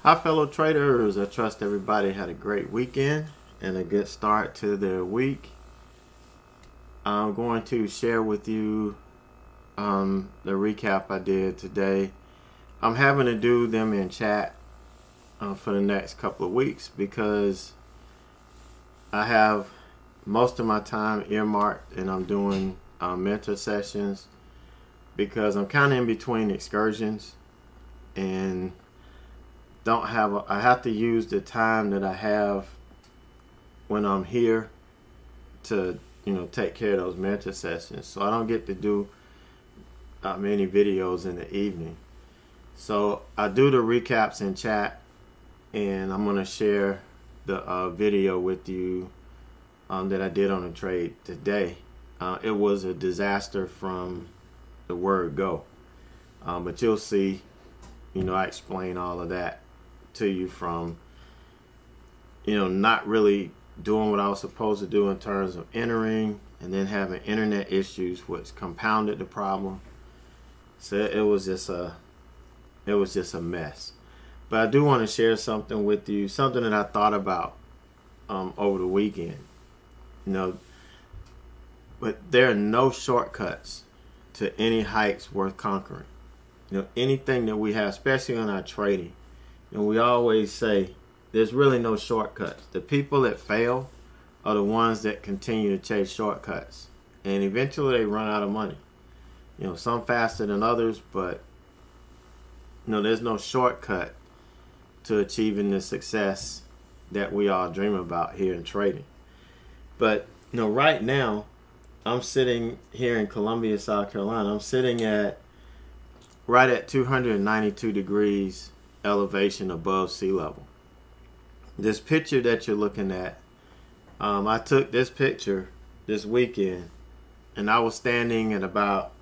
Hi, fellow traders. I trust everybody had a great weekend and a good start to their week. I'm going to share with you the recap I did today. I'm having to do them in chat for the next couple of weeks because I have most of my time earmarked and I'm doing mentor sessions because I'm kind of in between excursions and I have to use the time that I have when I'm here to take care of those mentor sessions, so I don't get to do many videos in the evening. So I do the recaps in chat, and I'm going to share the video with you that I did on a trade today. It was a disaster from the word go, but you'll see I explain all of that to you from not really doing what I was supposed to do in terms of entering, and then having internet issues which compounded the problem. So it was just a mess. But I do want to share something with you, something that I thought about over the weekend. But there are no shortcuts to any heights worth conquering. Anything that we have, especially in our trading, we always say there's really no shortcuts. The people that fail are the ones that continue to chase shortcuts, and eventually they run out of money. Some faster than others, but there's no shortcut to achieving the success that we all dream about here in trading. But right now I'm sitting here in Columbia, South Carolina. I'm sitting right at 292 degrees elevation above sea level. This picture that you're looking at, I took this picture this weekend, and I was standing at about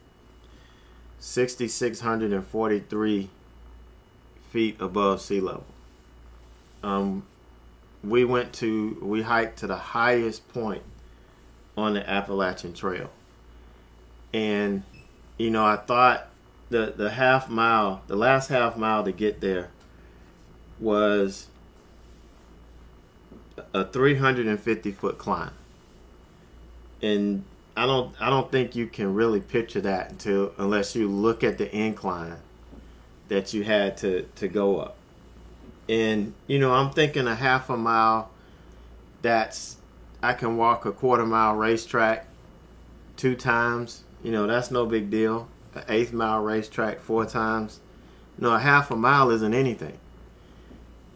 6,643 feet above sea level. We hiked to the highest point on the Appalachian Trail, and I thought the last half mile to get there was a 350-foot climb, and I don't think you can really picture that unless you look at the incline that you had to go up. And I'm thinking a half a mile, I can walk a quarter-mile racetrack 2 times. That's no big deal. An 1/8 mile racetrack 4 times. A half a mile isn't anything.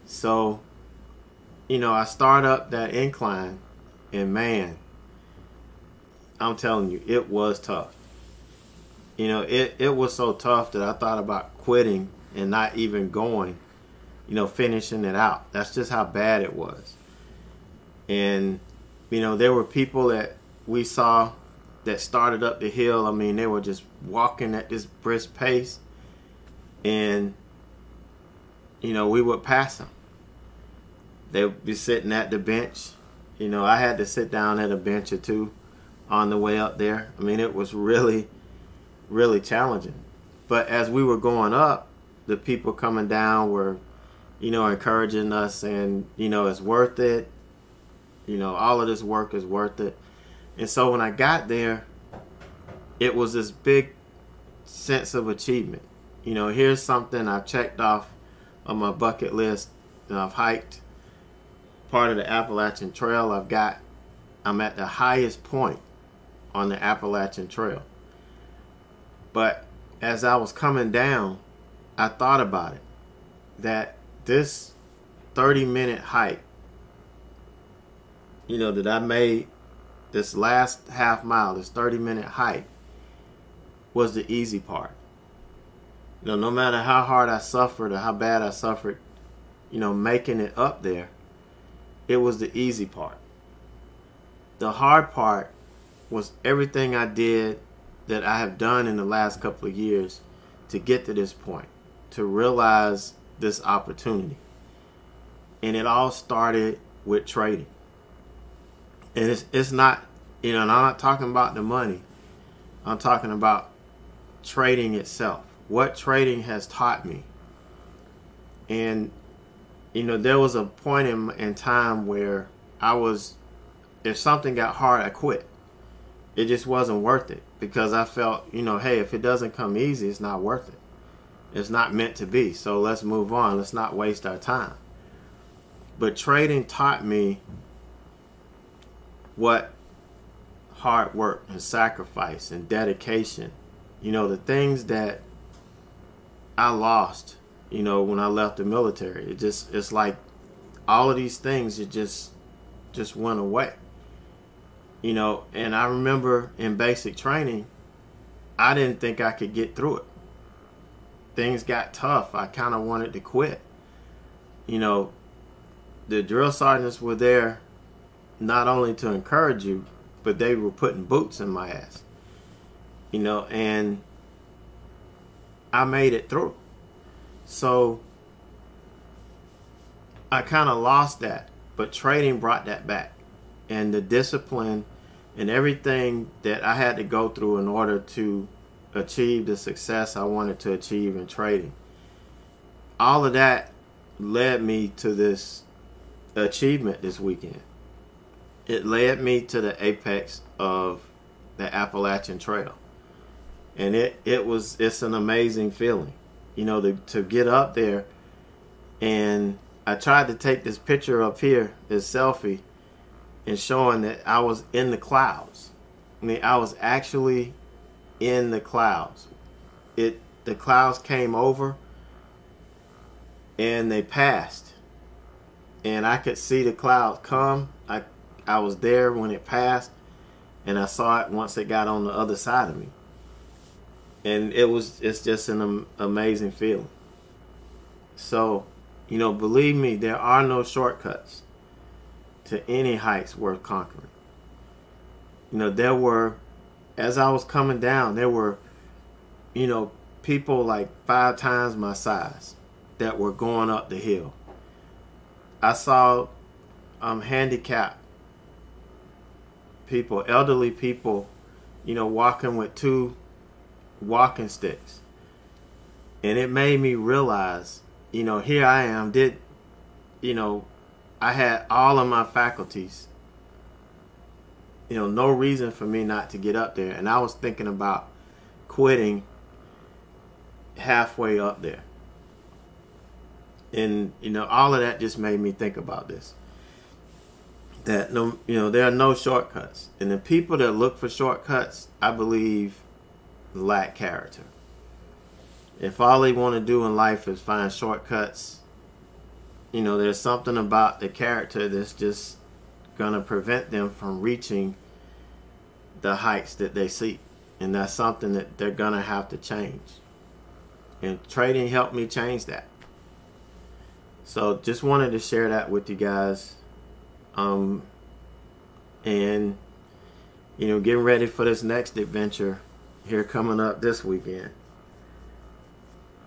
So, I start up that incline, and man, I'm telling you, it was tough. It was so tough that I thought about quitting and not even going, finishing it out. That's just how bad it was. And, there were people that we saw that started up the hill. I mean, they were just walking at this brisk pace, and we would pass them. They would be sitting at the bench. I had to sit down at a bench or two on the way up there. I mean, it was really, really challenging. But as we were going up, the people coming down were, encouraging us, and it's worth it. All of this work is worth it. And so when I got there, it was this big sense of achievement. Here's something I've checked off on my bucket list. I've hiked part of the Appalachian Trail. I'm at the highest point on the Appalachian Trail. But as I was coming down, I thought about it, that this 30-minute hike, that I made, this last half mile, this 30-minute hike, was the easy part. No matter how hard I suffered or how bad I suffered, making it up there, it was the easy part. The hard part was everything I did that I have done in the last couple of years to get to this point, to realize this opportunity. And it all started with trading. And it's not, and I'm not talking about the money. I'm talking about trading itself. What trading has taught me. And there was a point in time where if something got hard, I quit. It just wasn't worth it, because I felt, hey, if it doesn't come easy, it's not worth it. It's not meant to be. So let's move on. Let's not waste our time. But trading taught me what hard work and sacrifice and dedication, the things that I lost, when I left the military. It's like all of these things, it just went away. And I remember in basic training, I didn't think I could get through it. Things got tough. I kind of wanted to quit. The drill sergeants were there not only to encourage you, but they were putting boots in my ass. And I made it through. So I kind of lost that, but trading brought that back. And the discipline and everything that I had to go through in order to achieve the success I wanted to achieve in trading, all of that led me to this achievement this weekend. It led me to the apex of the Appalachian Trail. And it's an amazing feeling, to get up there. And I tried to take this picture up here, this selfie, and showing that I was in the clouds. I was actually in the clouds. The clouds came over and they passed. And I could see the clouds come. I was there when it passed, and I saw it once it got on the other side of me. And it's just an amazing feeling. So, believe me, there are no shortcuts to any heights worth conquering. There were, as I was coming down, there were, people like 5 times my size that were going up the hill. I saw handicapped people, elderly people, walking with 2 walking sticks. And it made me realize, here I am, I had all of my faculties, no reason for me not to get up there. And I was thinking about quitting halfway up there. And, all of that just made me think about this. That, there are no shortcuts. And the people that look for shortcuts, I believe, lack character. If all they want to do in life is find shortcuts, there's something about the character that's just going to prevent them from reaching the heights that they seek. And that's something that they're going to have to change. And trading helped me change that. So just wanted to share that with you guys. And, getting ready for this next adventure here coming up this weekend.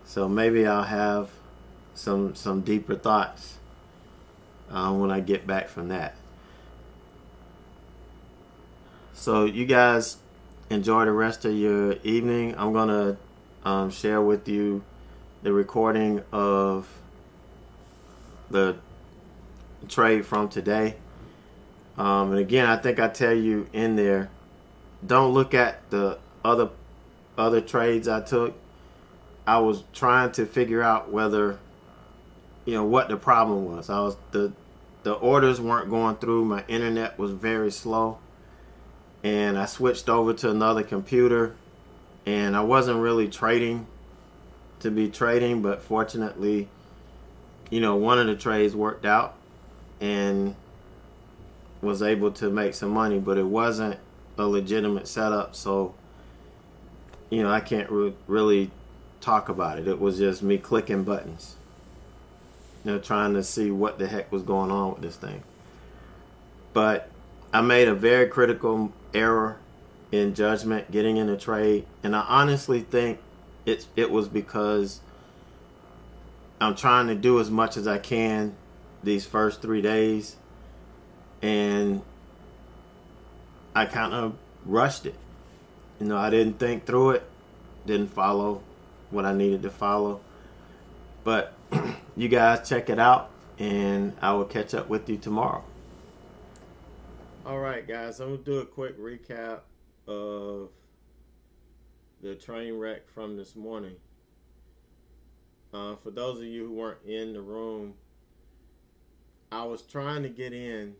So maybe I'll have some deeper thoughts when I get back from that. So you guys enjoy the rest of your evening. I'm going to share with you the recording of the trade from today. And again, I think I tell you in there, don't look at the other trades I took. I was trying to figure out whether, what the problem was. The orders weren't going through. My internet was very slow. And I switched over to another computer. And I wasn't really trading to be trading, but fortunately, one of the trades worked out and was able to make some money, but it wasn't a legitimate setup. So, I can't really talk about it. It was just me clicking buttons, trying to see what the heck was going on with this thing. But I made a very critical error in judgment getting in the trade, and I honestly think it was because I'm trying to do as much as I can these first 3 days, and I kind of rushed it. I didn't think through it, didn't follow what I needed to follow. But you guys check it out, and I will catch up with you tomorrow. All right, guys, I'm gonna do a quick recap of the train wreck from this morning. For those of you who weren't in the room, I was trying to get in.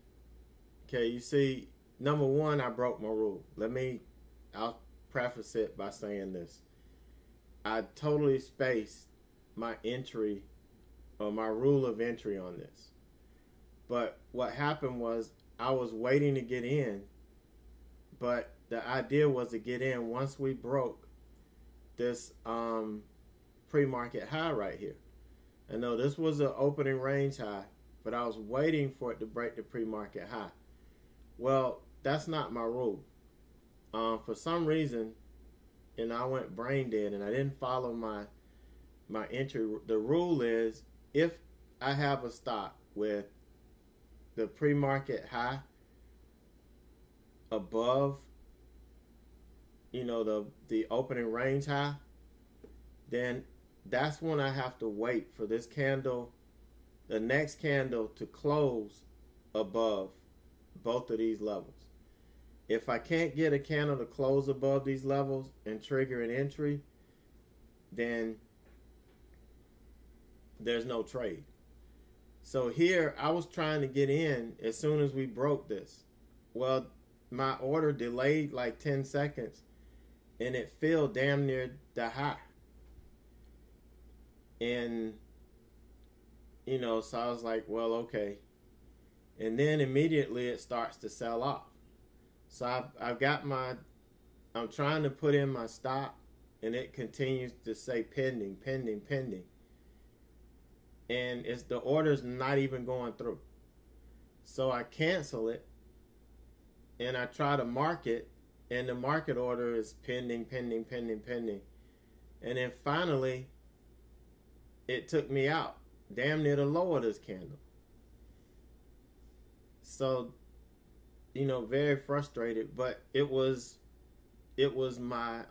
Okay, you see, number one, I broke my rule. I'll preface it by saying this. I totally spaced my entry, or my rule of entry on this. But what happened was I was waiting to get in, but the idea was to get in once we broke this pre-market high right here. I know this was an opening range high, but I was waiting for it to break the pre-market high. Well, that's not my rule. For some reason, and I went brain dead and I didn't follow my entry. The rule is if I have a stop with the pre-market high above, the opening range high, then that's when I have to wait for this candle, the next candle, to close above both of these levels. If I can't get a candle to close above these levels and trigger an entry, then there's no trade. So here I was trying to get in as soon as we broke this. Well, my order delayed like 10 seconds and it filled damn near the high. And, so I was like, well, okay. And then immediately it starts to sell off. So I'm trying to put in my stop and it continues to say pending, pending, pending. And the order's not even going through. So I cancel it and I try to mark it, and the market order is pending, pending, pending, pending. And then finally, it took me out, damn near the low of this candle. So, very frustrated, but it was my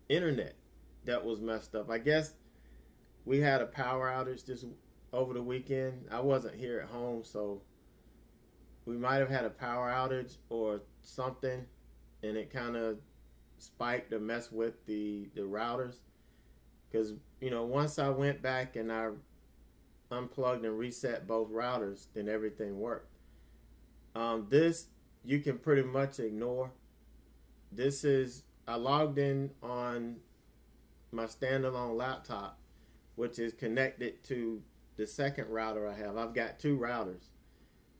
internet that was messed up. I guess we had a power outage this over the weekend. I wasn't here at home, so we might have had a power outage or something, and it kind of spiked or messed with the routers. Because once I went back and I unplugged and reset both routers, then everything worked. This you can pretty much ignore. I logged in on my standalone laptop, which is connected to the second router I have. I've got two routers.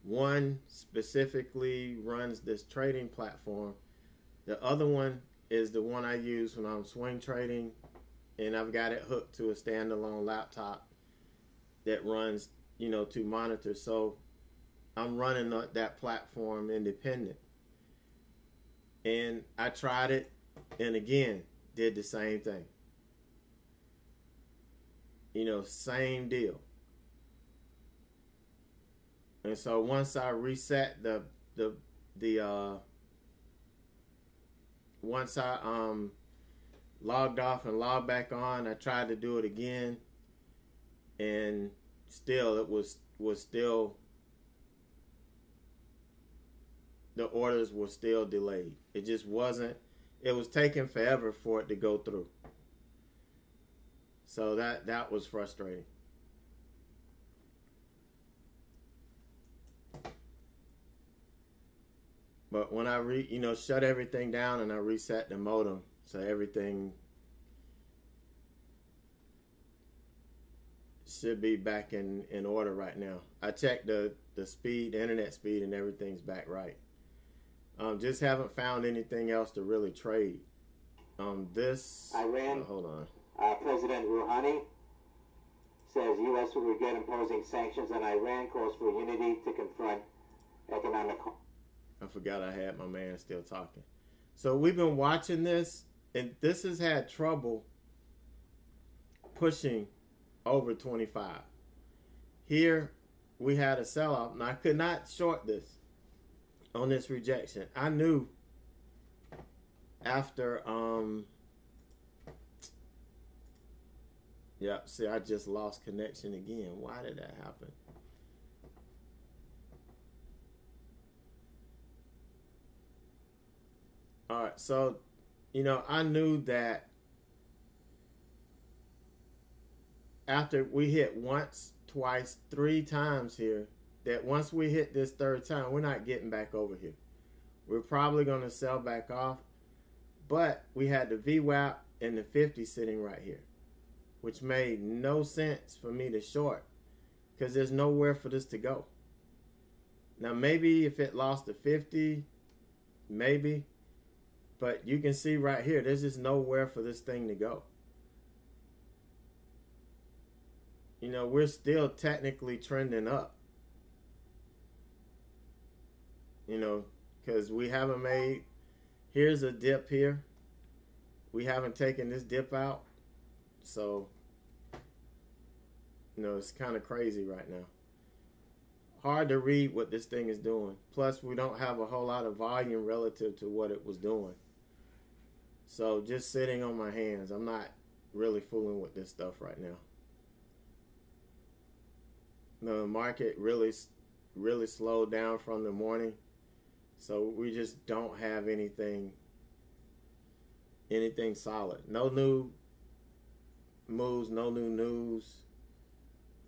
One specifically runs this trading platform. The other one is the one I use when I'm swing trading, and I've got it hooked to a standalone laptop that runs, two monitors. So I'm running that platform independent. And I tried it, and again, did the same thing. Same deal. And so once I reset once I logged off and logged back on, I tried to do it again, and still it was still, the orders were still delayed. It just wasn't. It was taking forever for it to go through. So that was frustrating. But when I shut everything down and I reset the modem, so everything should be back in order right now. I checked the speed, the internet speed, and everything's back right. Just haven't found anything else to really trade. Iran. Hold on. President Rouhani says U.S. will regret imposing sanctions on Iran, calls for unity to confront economic. I forgot I had my man still talking. So we've been watching this, and this has had trouble pushing over 25. Here we had a sell-off. Now I could not short this on this rejection. I knew after Yep, see, I just lost connection again. Why did that happen? All right, so, I knew that after we hit once, twice, 3 times here, that once we hit this third time, we're not getting back over here. We're probably going to sell back off, but we had the VWAP and the 50 sitting right here, which made no sense for me to short because there's nowhere for this to go. Now, maybe if it lost to 50, maybe, but you can see right here, there's just nowhere for this thing to go. We're still technically trending up, because we haven't made, here's a dip here. We haven't taken this dip out. So, it's kind of crazy right now. Hard to read what this thing is doing. Plus, we don't have a whole lot of volume relative to what it was doing. So, just sitting on my hands. I'm not really fooling with this stuff right now. The market really slowed down from the morning. So, we just don't have anything solid. No new moves, no new news.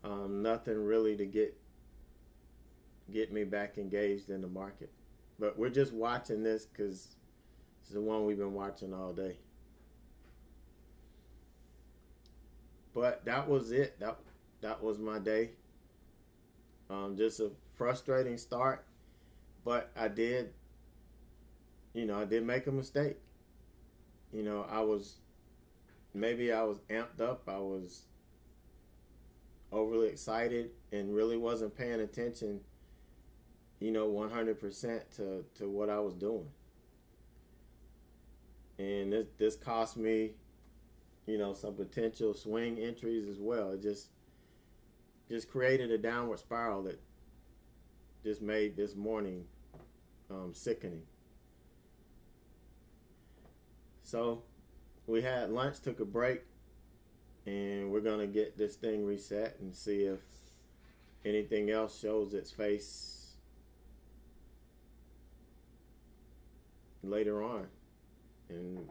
Nothing really to get me back engaged in the market. But we're just watching this because it's the one we've been watching all day. But that was it. That was my day. Just a frustrating start. But I did make a mistake. I was amped up. I was overly excited and really wasn't paying attention, 100% to what I was doing. And this cost me, some potential swing entries as well. It just created a downward spiral that just made this morning sickening. So we had lunch, took a break, and we're going to get this thing reset and see if anything else shows its face later on. And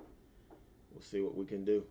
we'll see what we can do.